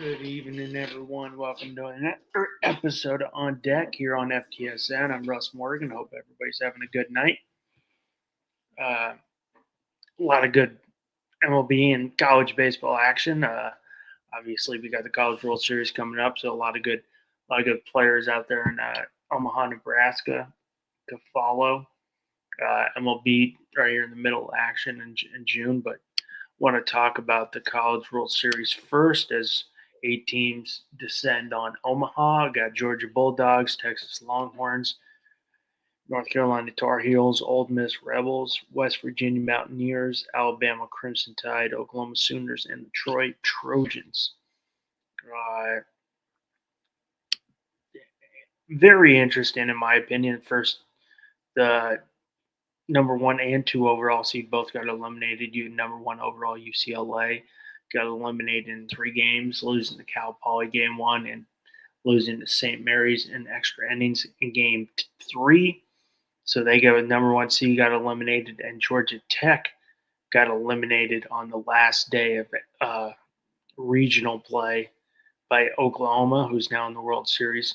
Good evening, everyone. Welcome to another episode On Deck here on FTSN. I'm Russ Morgan. Hope everybody's having a good night. A lot of good MLB and college baseball action. Obviously, we got the College World Series coming up, so a lot of good players out there in Omaha, Nebraska to follow. MLB right here in the middle of action in June, but want to talk about the College World Series first as 8 teams descend on Omaha. Got Georgia Bulldogs, Texas Longhorns, North Carolina Tar Heels, Ole Miss Rebels, West Virginia Mountaineers, Alabama Crimson Tide, Oklahoma Sooners, and Detroit Trojans. Very interesting, in my opinion. First, the number 1 and 2 overall seed both got eliminated. Number 1 overall UCLA got eliminated in 3 games, losing to Cal Poly game 1 and losing to St. Mary's in extra innings in game 3. So they got number 1 seed got eliminated, and Georgia Tech got eliminated on the last day of regional play by Oklahoma, who's now in the World Series.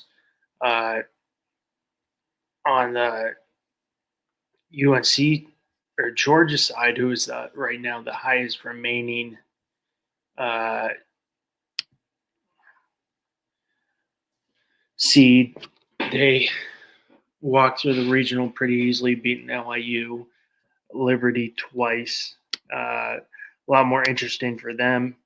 On the UNC or Georgia side, who is right now the highest remaining seed, they walked through the regional pretty easily, beating LIU, Liberty twice. A lot more interesting for them.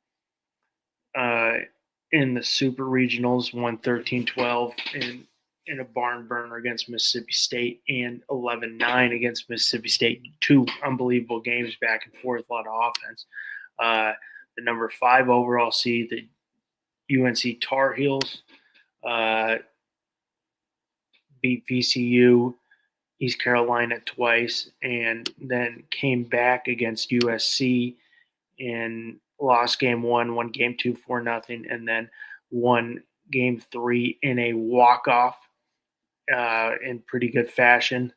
In the super regionals, won 13-12 in a barn burner against Mississippi State and 11-9 against Mississippi State. 2 unbelievable games back and forth, a lot of offense. The number 5 overall seed, the UNC Tar Heels, beat VCU, East Carolina twice, and then came back against USC and lost game 1, won game 2 4-0, and then won game 3 in a walk-off in pretty good fashion.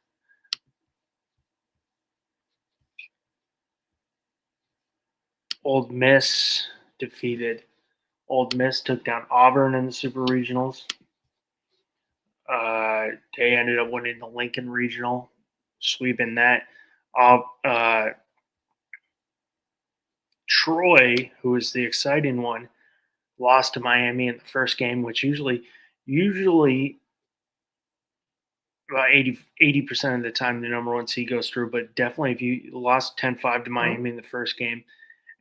Ole Miss took down Auburn in the Super Regionals. They ended up winning the Lincoln Regional, sweeping that. Troy, who was the exciting one, lost to Miami in the first game, which usually about 80% of the time the number 1 seed goes through, but definitely if you lost 10-5 to Miami in the first game,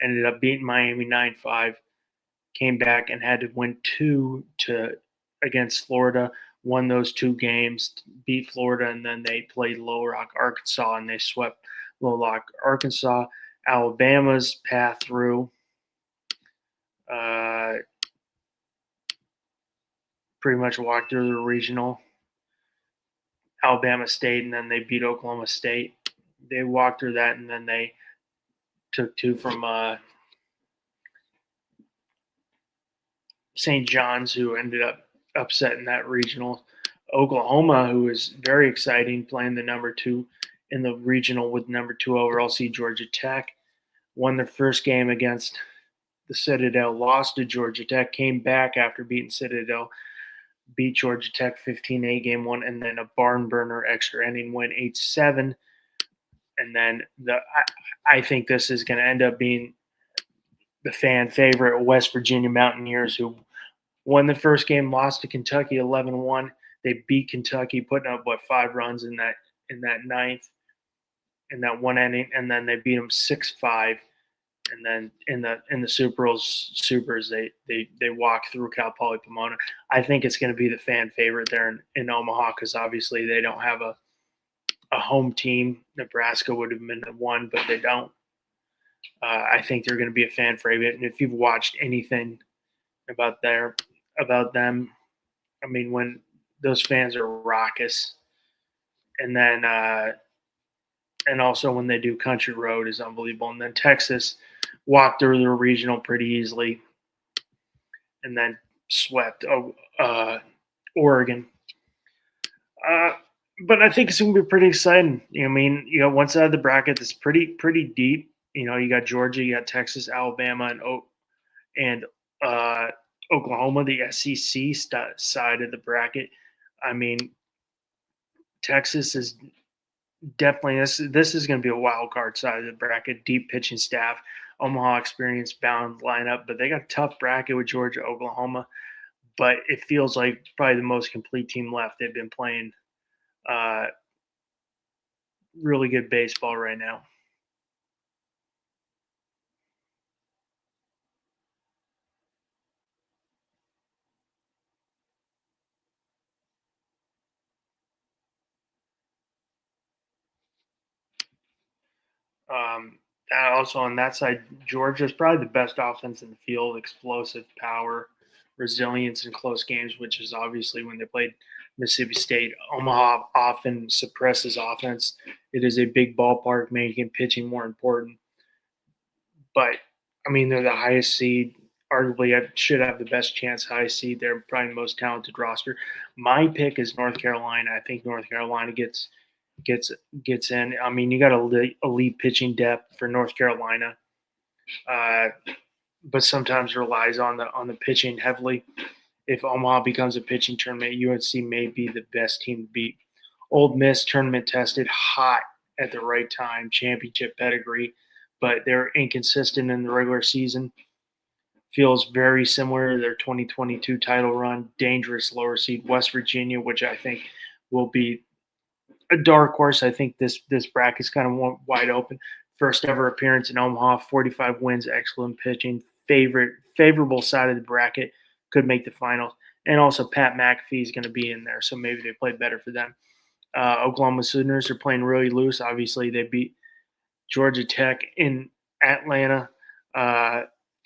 ended up beating Miami 9-5, came back and had to win 2 against Florida, won those 2 games, beat Florida, and then they played Little Rock, Arkansas, and they swept Little Rock, Arkansas. Alabama's path through pretty much walked through the regional. Alabama State, and then they beat Oklahoma State. They walked through that, and then they took 2 from St. John's, who ended up upsetting that regional. Oklahoma, who is very exciting, playing the number 2 in the regional with number 2 overall seed Georgia Tech, won their first game against the Citadel, lost to Georgia Tech, came back after beating Citadel, beat Georgia Tech 15-8 game 1, and then a barn burner extra inning win 8-7. And then I think this is going to end up being the fan favorite West Virginia Mountaineers, who won the first game, lost to Kentucky 11-1. They beat Kentucky, putting up 5 runs in that ninth, in that 1 inning, and then they beat them 6-5. And then in the Supers, they walk through Cal Poly Pomona. I think it's going to be the fan favorite there in Omaha, because obviously they don't have a home team. Nebraska would have been the 1, but they don't. I think they're going to be a fan favorite. And if you've watched anything about them, I mean, when those fans are raucous, and then and also when they do Country Road is unbelievable. And then Texas walked through the regional pretty easily, and then swept Oregon. But I think it's going to be pretty exciting. I mean, you got one side of the bracket that's pretty deep. You got Georgia, you got Texas, Alabama, and Oklahoma, the SEC side of the bracket. I mean, Texas is definitely this is going to be a wild card side of the bracket. Deep pitching staff, Omaha experience bound lineup, but they got a tough bracket with Georgia, Oklahoma. But it feels like probably the most complete team left. They've been playing uh, really good baseball right now. Um, Also on that side, Georgia is probably the best offense in the field, explosive power, resilience in close games, which is obviously when they played Mississippi State. Omaha often suppresses offense. It is a big ballpark, making pitching more important. But I mean, they're the highest seed. Arguably, I should have the best chance. Highest seed. They're probably the most talented roster. My pick is North Carolina. I think North Carolina gets gets in. I mean, you got elite pitching depth for North Carolina, uh, but sometimes relies on the pitching heavily. If Omaha becomes a pitching tournament, UNC may be the best team to beat. Old Miss tournament tested, hot at the right time, championship pedigree, but they're inconsistent in the regular season. Feels very similar to their 2022 title run. Dangerous lower seed West Virginia, which I think will be a dark horse. I think this bracket's kind of wide open. First ever appearance in Omaha, 45 wins, excellent pitching, favorable side of the bracket, could make the finals. And also Pat McAfee is going to be in there, so maybe they play better for them. Oklahoma Sooners are playing really loose. Obviously, they beat Georgia Tech in Atlanta,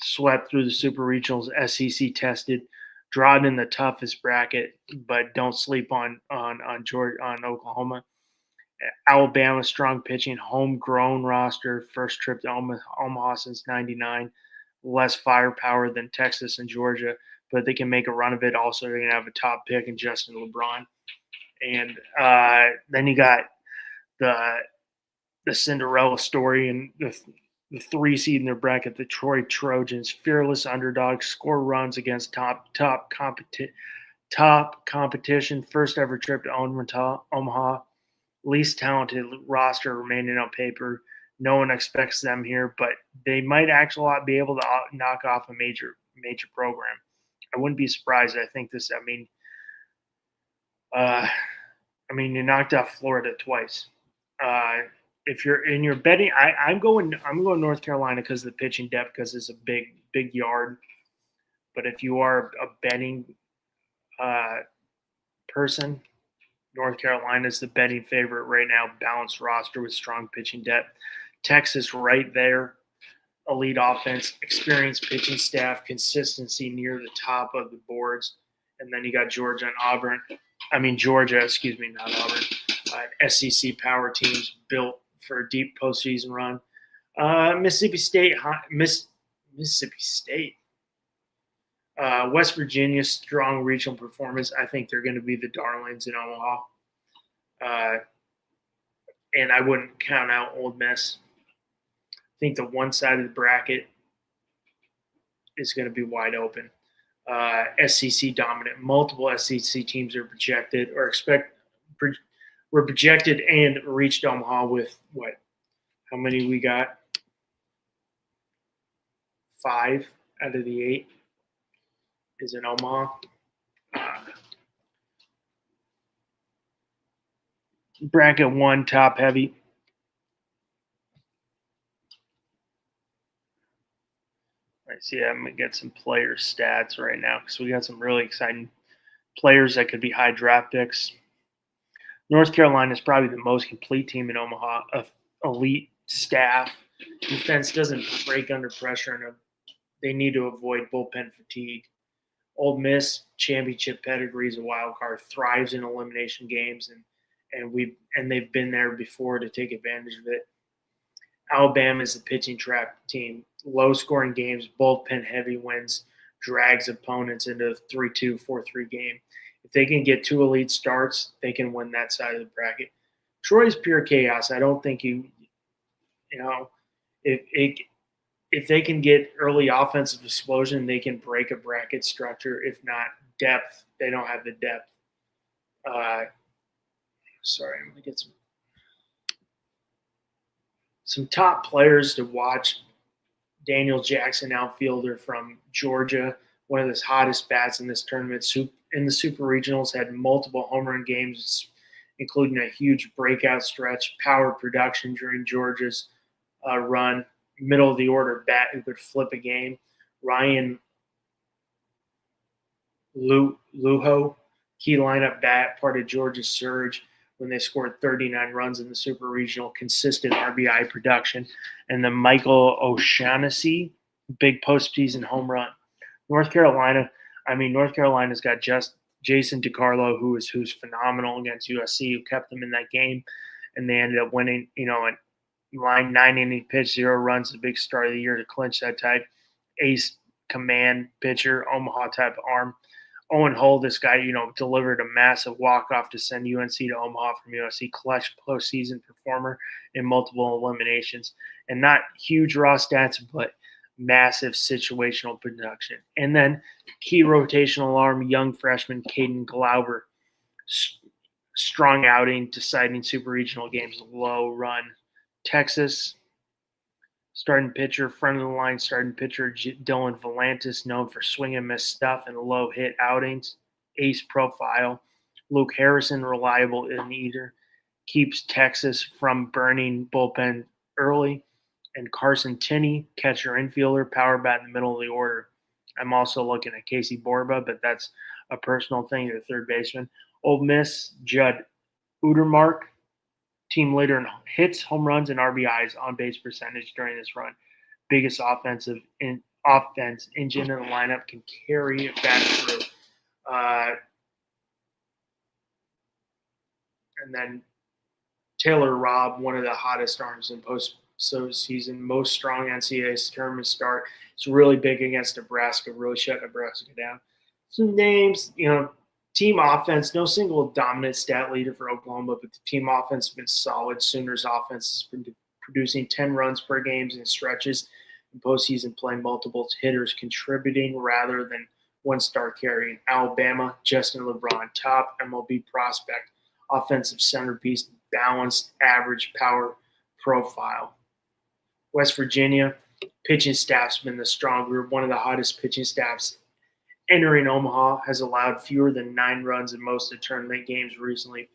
swept through the Super Regionals, SEC tested, drawn in the toughest bracket, but don't sleep on Oklahoma. Alabama strong pitching, homegrown roster, first trip to Omaha since '99. Less firepower than Texas and Georgia, but they can make a run of it. Also, they're going to have a top pick in Justin LeBron. And then you got the Cinderella story and the 3 seed in their bracket, the Troy Trojans, fearless underdogs, score runs against top competition. First ever trip to Omaha. Least talented roster remaining on paper. No one expects them here, but they might actually be able to knock off a major program. I wouldn't be surprised. I think this. You knocked out Florida twice. If you're in your betting, I'm going North Carolina because of the pitching depth, because it's a big yard. But if you are a betting person, North Carolina is the betting favorite right now. Balanced roster with strong pitching depth. Texas right there. Elite offense, experienced pitching staff, consistency near the top of the boards. And then you got Georgia and Auburn. Georgia, excuse me, not Auburn. SEC power teams built for a deep postseason run. Mississippi State. West Virginia, strong regional performance. I think they're going to be the darlings in Omaha. And I wouldn't count out Ole Miss. I think the one side of the bracket is going to be wide open. SEC dominant. Multiple SEC teams are projected were projected and reached Omaha with what? How many we got? 5 out of the 8 is in Omaha. Bracket 1, top heavy. Let's see, I'm going to get some player stats right now because we got some really exciting players that could be high draft picks. North Carolina is probably the most complete team in Omaha of elite staff. Defense doesn't break under pressure, and they need to avoid bullpen fatigue. Ole Miss, championship pedigree, is a wild card, thrives in elimination games, and they've been there before to take advantage of it. Alabama is the pitching trap team. Low scoring games, bullpen heavy wins, drags opponents into a 3-2, 4-3 game. If they can get 2 elite starts, they can win that side of the bracket. Troy's pure chaos. I don't think if if they can get early offensive explosion, they can break a bracket structure. If not depth, they don't have the depth. Sorry, I'm going to get some top players to watch. Daniel Jackson, outfielder from Georgia, one of the hottest bats in this tournament. In the Super Regionals, had multiple home run games, including a huge breakout stretch, power production during Georgia's run, middle of the order bat who could flip a game. Ryan Luho, key lineup bat, part of Georgia's surge when they scored 39 runs in the Super Regional, consistent RBI production. And then Michael O'Shaughnessy, big postseason home run. North Carolina's got just Jason DiCarlo, who's phenomenal against USC, who kept them in that game, and they ended up winning. Line 9-inning pitch, 0 runs, the big start of the year to clinch that type. Ace command pitcher, Omaha type arm. Owen Hull, this guy, delivered a massive walk-off to send UNC to Omaha from USC, clutch postseason performer in multiple eliminations. And not huge raw stats, but massive situational production. And then key rotational arm, young freshman Caden Glauber, strong outing, deciding Super Regional games, low run. Texas, starting pitcher, front of the line starting pitcher Dylan Volantis, known for swing and miss stuff and low hit outings. Ace profile. Luke Harrison, reliable in either, keeps Texas from burning bullpen early. And Carson Tinney, catcher infielder, power bat in the middle of the order. I'm also looking at Casey Borba, but that's a personal thing, the third baseman. Ole Miss, Judd Udermark, team leader in hits, home runs, and RBIs on base percentage during this run. Biggest offense engine in the lineup, can carry it back through. And then Taylor Robb, one of the hottest arms in postseason, most strong NCAA tournament start. It's really big against Nebraska, really shut Nebraska down. Some names, team offense, no single dominant stat leader for Oklahoma, but the team offense has been solid. Sooners offense has been producing 10 runs per game in stretches in postseason play, multiple hitters contributing rather than one star carrying. Alabama, Justin LeBron, top MLB prospect, offensive centerpiece, balanced average power profile. West Virginia, pitching staff's been the strong group, one of the hottest pitching staffs entering Omaha, has allowed fewer than 9 runs in most of the tournament games recently.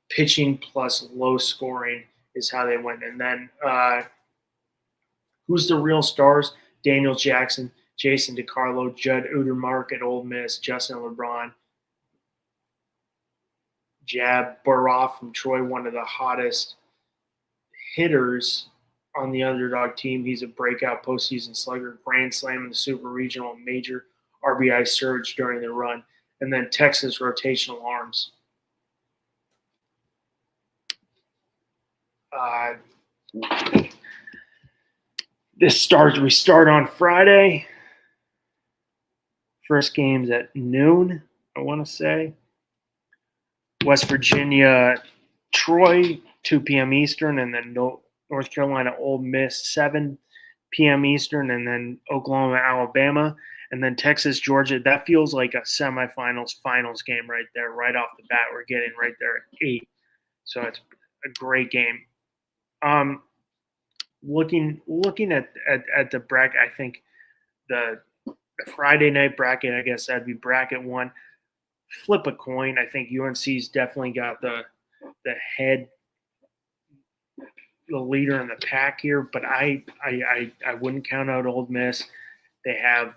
Pitching plus low scoring is how they went. And then who's the real stars? Daniel Jackson, Jason DiCarlo, Judd Udermark at Ole Miss, Justin LeBron, Jab Baroff from Troy, one of the hottest hitters on the underdog team. He's a breakout postseason slugger, grand slam in the Super Regional, major RBI surge during the run. And then Texas rotational arms. We start on Friday. First game's at noon, I want to say. West Virginia, Troy, 2 p.m. Eastern, and then North Carolina, Ole Miss, 7 p.m. Eastern, and then Oklahoma, Alabama, and then Texas, Georgia. That feels like a semifinals, finals game right there, right off the bat. We're getting right there at 8. So it's a great game. Looking at the bracket, I think the Friday night bracket, I guess that'd be bracket 1. Flip a coin. I think UNC's definitely got the leader in the pack here, but I wouldn't count out Ole Miss. They have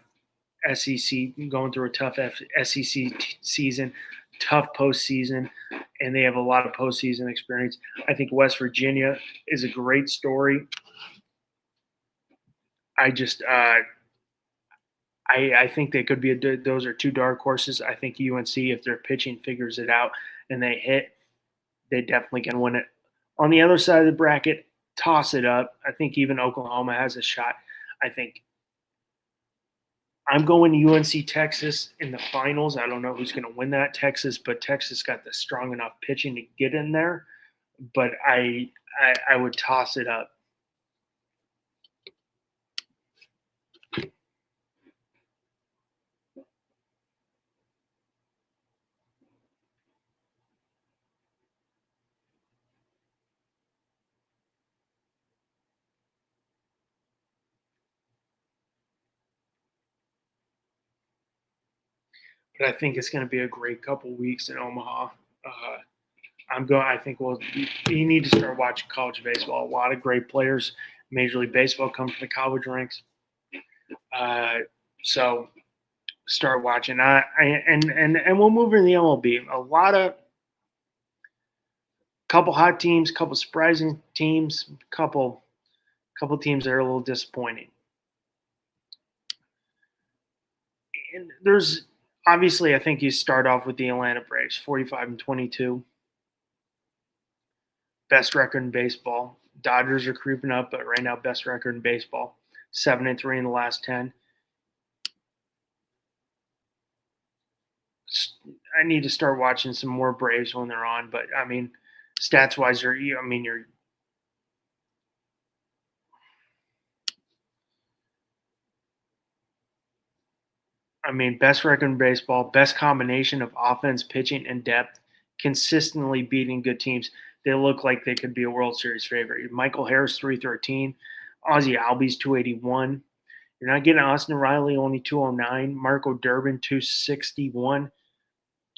SEC going through a tough SEC season, tough postseason, and they have a lot of postseason experience. I think West Virginia is a great story. I think they could be those are 2 dark horses. I think UNC, if their pitching figures it out and they hit, they definitely can win it. On the other side of the bracket, toss it up. I think even Oklahoma has a shot. I think I'm going UNC Texas in the finals. I don't know who's going to win that, Texas, but Texas got the strong enough pitching to get in there. But I would toss it up. but I think it's going to be a great couple weeks in Omaha. I'm going. I think you need to start watching college baseball. A lot of great players. Major League Baseball come from the college ranks. Uh, so start watching. And we'll move into the MLB. A lot of couple hot teams, couple surprising teams, couple teams that are a little disappointing. And there's obviously, I think you start off with the Atlanta Braves, 45-22, best record in baseball. Dodgers are creeping up, but right now best record in baseball, 7-3 in the last 10. I need to start watching some more Braves when they're on, but I mean, stats wise, you're best record in baseball, best combination of offense, pitching, and depth, consistently beating good teams. They look like they could be a World Series favorite. Michael Harris, 313. Ozzie Albies, 281. You're not getting Austin Riley, only 209. Marco Durbin, 261.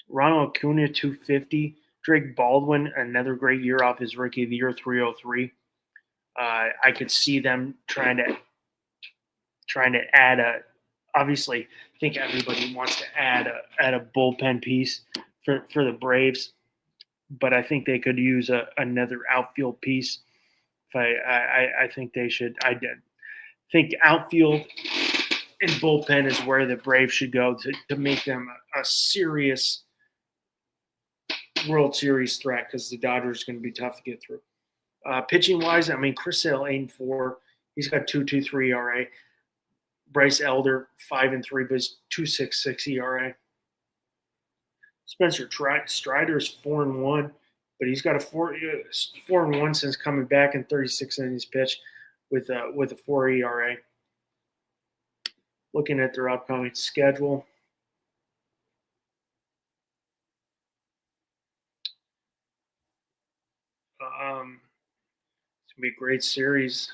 Ronald Acuna, 250. Drake Baldwin, another great year off his rookie of the year, 303. I could see them trying to add a. Obviously, I think everybody wants to add a bullpen piece for the Braves, but I think they could use another outfield piece. If I think they should. I did think outfield and bullpen is where the Braves should go to make them a serious World Series threat, because the Dodgers are going to be tough to get through. Pitching wise, Chris Sale 8-4. He's got 2.23 ERA. Bryce Elder 5-3, but he's 2.66 ERA. Spencer Strider's 4-1, but he's got a 4-1 since coming back in 36 innings pitched with a 4 ERA. Looking at their upcoming schedule, it's gonna be a great series.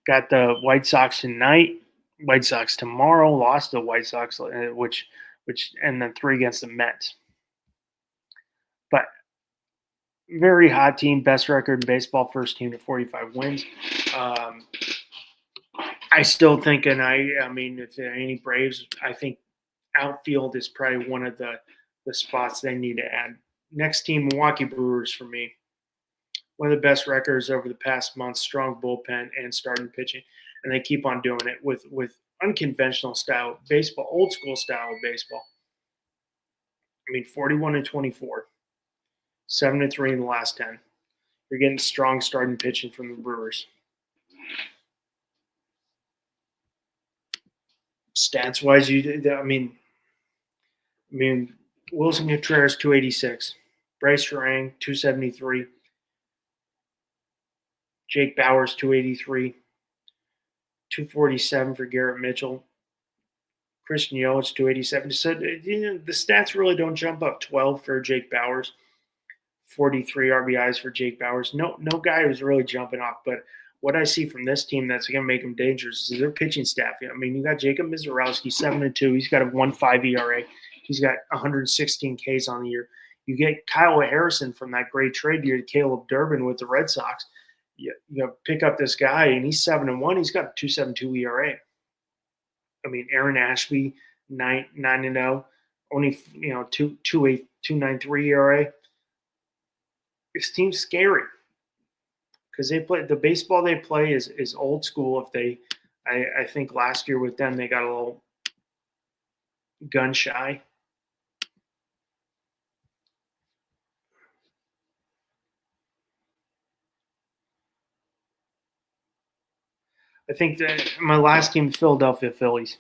Got the White Sox tonight. White Sox tomorrow. Lost the White Sox, which and then 3 against the Mets. But very hot team, best record in baseball, first team to 45 wins. I still think, and if there are any Braves, I think outfield is probably one of the spots they need to add. Next team, Milwaukee Brewers for me. One of the best records over the past month, strong bullpen and starting pitching. And they keep on doing it with unconventional style baseball, old school style of baseball. 41-24, 7-3 in the last 10. You're getting strong starting pitching from the Brewers. Stats wise, Wilson Contreras 286, Bryce Harang 273, Jake Bauers 283, 247 for Garrett Mitchell, Christian Yelich 287. So the stats really don't jump up. 12 for Jake Bauers, 43 RBIs for Jake Bauers. No guy who's really jumping off, but what I see from this team that's going to make them dangerous is their pitching staff. You got Jacob Mizorowski, 7-2. He's got a 1.5 ERA. He's got 116 Ks on the year. You get Kyle Harrison from that great trade year to Caleb Durbin with the Red Sox. You pick up this guy, and he's 7-1. He's got a 2.72 ERA. Aaron Ashby, 9-0, only 2.93 ERA. This team's scary because they play the baseball they play is old school. I think last year with them they got a little gun shy. I think that my last team, Philadelphia Phillies,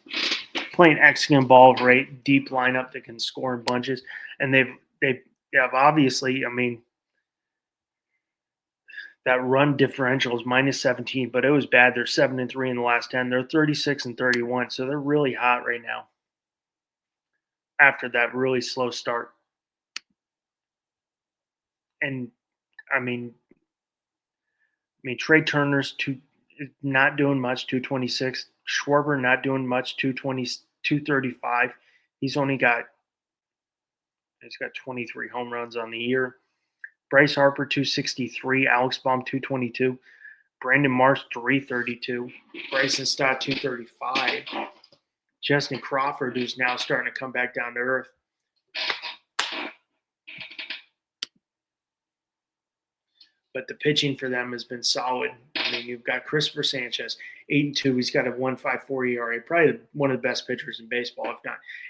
playing excellent ball rate, deep lineup that can score in bunches, and they have obviously. That run differential is -17, but it was bad. They're 7-3 in the last 10. They're 36-31, so they're really hot right now. After that really slow start, and Trey Turner's not doing much, 226. Schwarber not doing much, 220, 235. He's got 23 home runs on the year. Bryce Harper, 263. Alex Baum, 222. Brandon Marsh, 332. Bryson Stott, 235. Justin Crawford, who's now starting to come back down to earth. But the pitching for them has been solid. I mean, you've got Christopher Sanchez, 8-2. He's got a 1.54 ERA, probably one of the best pitchers in baseball,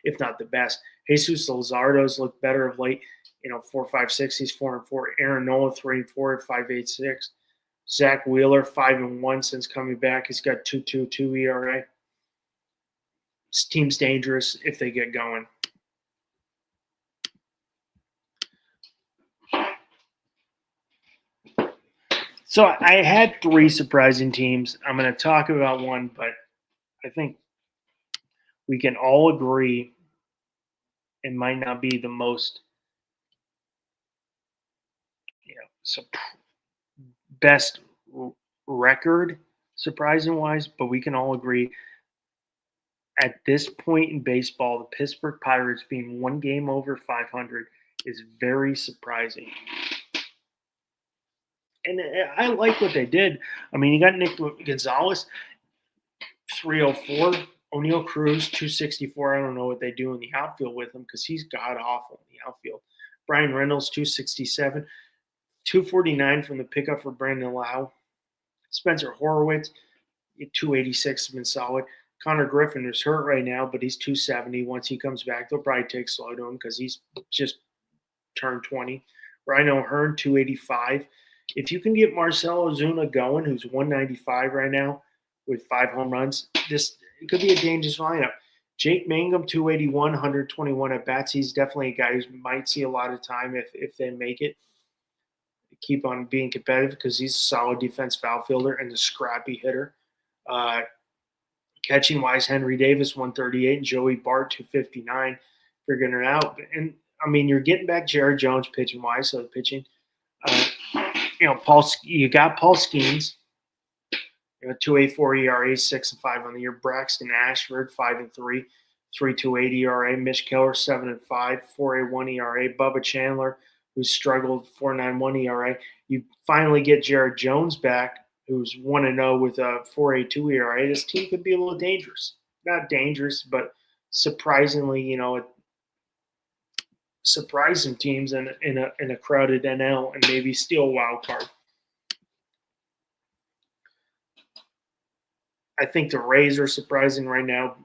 if not the best. Jesus Luzardo's looked better of late. 4.56. He's 4-4. Aaron Nola, 3-4 at 5.86. Zach Wheeler, 5-1 since coming back. He's got 2.22 ERA. This team's dangerous if they get going. So I had 3 surprising teams. I'm going to talk about one, but I think we can all agree it might not be the most, best record surprising wise, but we can all agree at this point in baseball, the Pittsburgh Pirates being 1 game over 500 is very surprising. And I like what they did. I mean, you got Nick Gonzalez, 304. O'Neal Cruz, 264. I don't know what they do in the outfield with him because he's god-awful in the outfield. Brian Reynolds, 267. 249 from the pickup for Brandon Lau. Spencer Horwitz, 286 has been solid. Connor Griffin is hurt right now, but he's 270. Once he comes back, they'll probably take slow to him because he's just turned 20. Rhino Hearn, 285. If you can get Marcell Ozuna going, who's 195 right now with 5 home runs, it could be a dangerous lineup. Jake Mangum, 281, 121 at bats. He's definitely a guy who might see a lot of time if they make it. Keep on being competitive because he's a solid defensive outfielder and a scrappy hitter. Catching wise, Henry Davis, 138, and Joey Bart, 259, figuring it out. And I mean, you're getting back Jared Jones pitching wise, so the pitching. You got Paul Skeens, 2.84 ERA, 6-5 on the year. Braxton Ashford, 5-3, 3.28 ERA. Mitch Keller, 7-5, 4.81 ERA. Bubba Chandler, who struggled, 4.91 ERA. You finally get Jared Jones back, who's 1-0 with a 4.82 ERA. This team could be a little dangerous. Not dangerous, but surprisingly, surprising teams in a crowded NL and maybe steal a wild card. I think the Rays are surprising right now.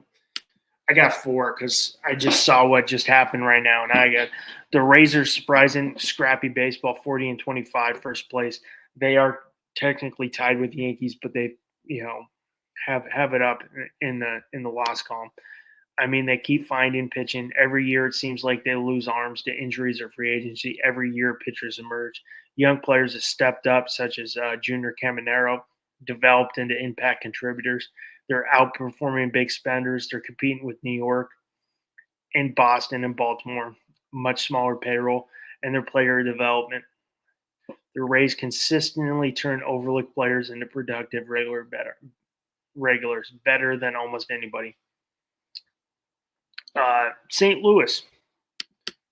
I got 4 because I just saw what just happened right now, and I got the Rays are surprising. Scrappy baseball, 40-25, first place. They are technically tied with the Yankees, but they have it up in the loss column. I mean, they keep finding pitching. Every year it seems like they lose arms to injuries or free agency. Every year pitchers emerge. Young players have stepped up, such as Junior Caminero, developed into impact contributors. They're outperforming big spenders. They're competing with New York and Boston and Baltimore, much smaller payroll, and their player development. The Rays consistently turn overlooked players into productive regulars, better than almost anybody. St. Louis.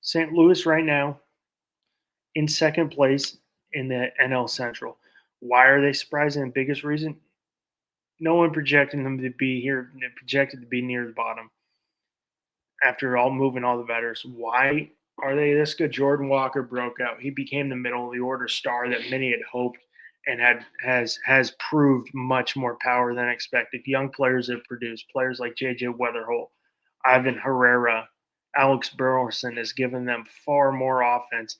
St. Louis right now in second place in the NL Central. Why are they surprising? The biggest reason, no one projected them to be here. They projected to be near the bottom after moving all the veterans. Why are they this good? Jordan Walker broke out. He became the middle of the order star that many had hoped and has proved much more power than expected. Young players have produced. Players like J.J. Weatherholt, Ivan Herrera, Alex Burleson has given them far more offense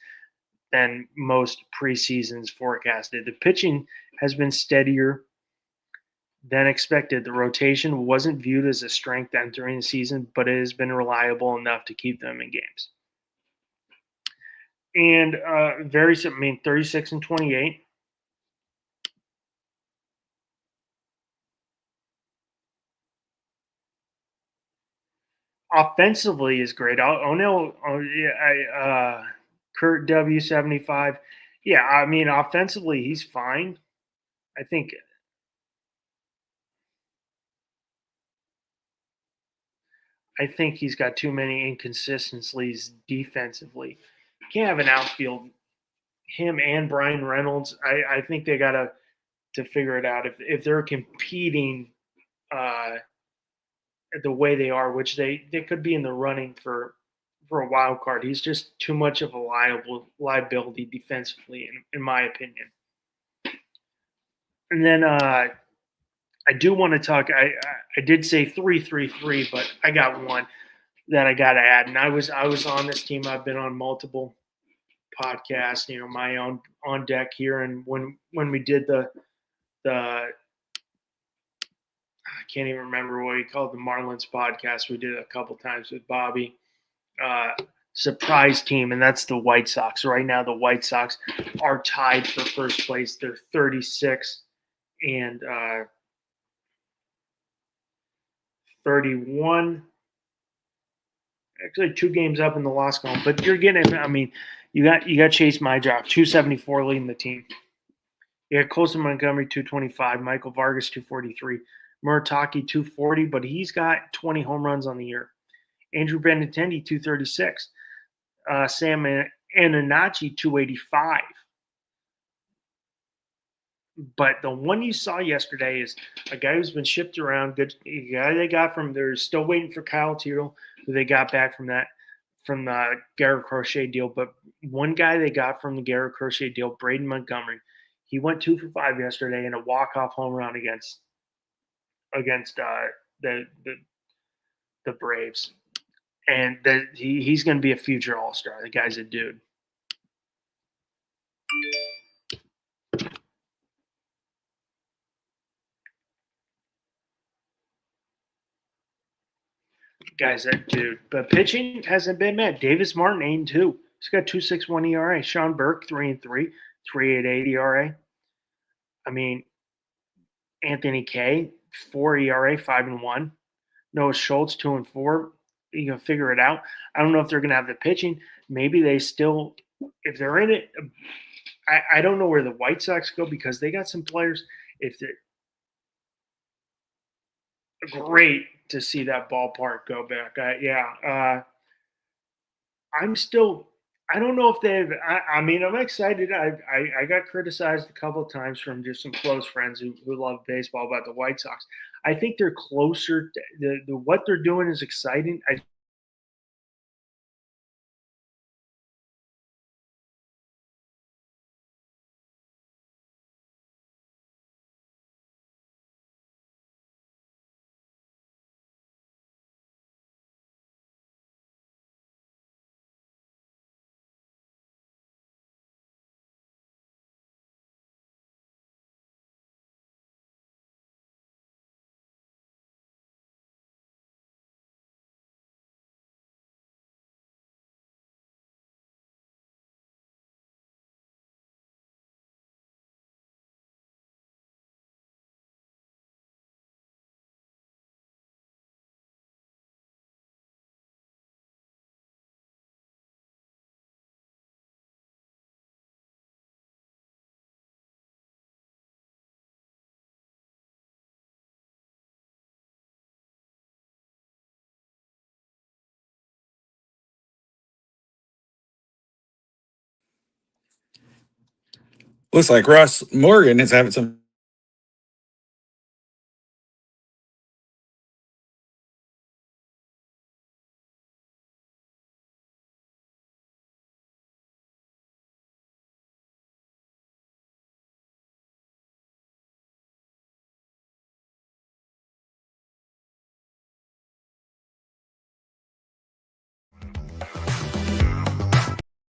than most preseasons forecasted. The pitching has been steadier than expected. The rotation wasn't viewed as a strength entering the season, but it has been reliable enough to keep them in games. And 36-28. Offensively is great. Kurt W75. Yeah, I mean, offensively, he's fine. I think I think he's got too many inconsistencies defensively. Can't have an outfield. Him and Brian Reynolds, I think they got to figure it out. If they're competing uh, the way they are, which they could be in the running for a wild card, he's just too much of a liability defensively, in my opinion. And then I do want to talk. I did say 3-3-3, but I got one that I got to add. And I was on this team. I've been on multiple podcasts. My own on deck here. And when we did the I can't even remember what he called the Marlins podcast. We did it a couple times with Bobby. Surprise team, and that's the White Sox. Right now, the White Sox are tied for first place. They're 36 and 31. Actually, 2 games up in the loss column. But you're getting. I mean, you got Chase Mydrop, 274 leading the team. You got Colson Montgomery, 225. Michael Vargas, 243. Murataki, 240, but he's got 20 home runs on the year. Andrew Benintendi, 236. Sam Ananachi, 285. But the one you saw yesterday is a guy who's been shipped around. Good guy they got from. They're still waiting for Kyle Tierl, who they got back from the Garrett Crochet deal. But one guy they got from the Garrett Crochet deal, Braden Montgomery, he went 2 for 5 yesterday in a walk-off home run against the Braves. And he's going to be a future All-Star. The guy's a dude. Guy's that dude. But pitching hasn't been bad. Davis Martin, 8-2. He's got 2.61 ERA. Sean Burke, 3-3, 3.88 ERA. I mean, Anthony Kay, 4 ERA, 5-1. Noah Schultz, 2-4. You can figure it out. I don't know if they're going to have the pitching. Maybe they still, if they're in it, I don't know where the White Sox go because they got some players. If they're great to see that ballpark go back. I'm still. I don't know if they've. I mean, I'm excited. I got criticized a couple of times from just some close friends who love baseball about the White Sox. I think they're closer. The what they're doing is exciting. Looks like Russ Morgan is having some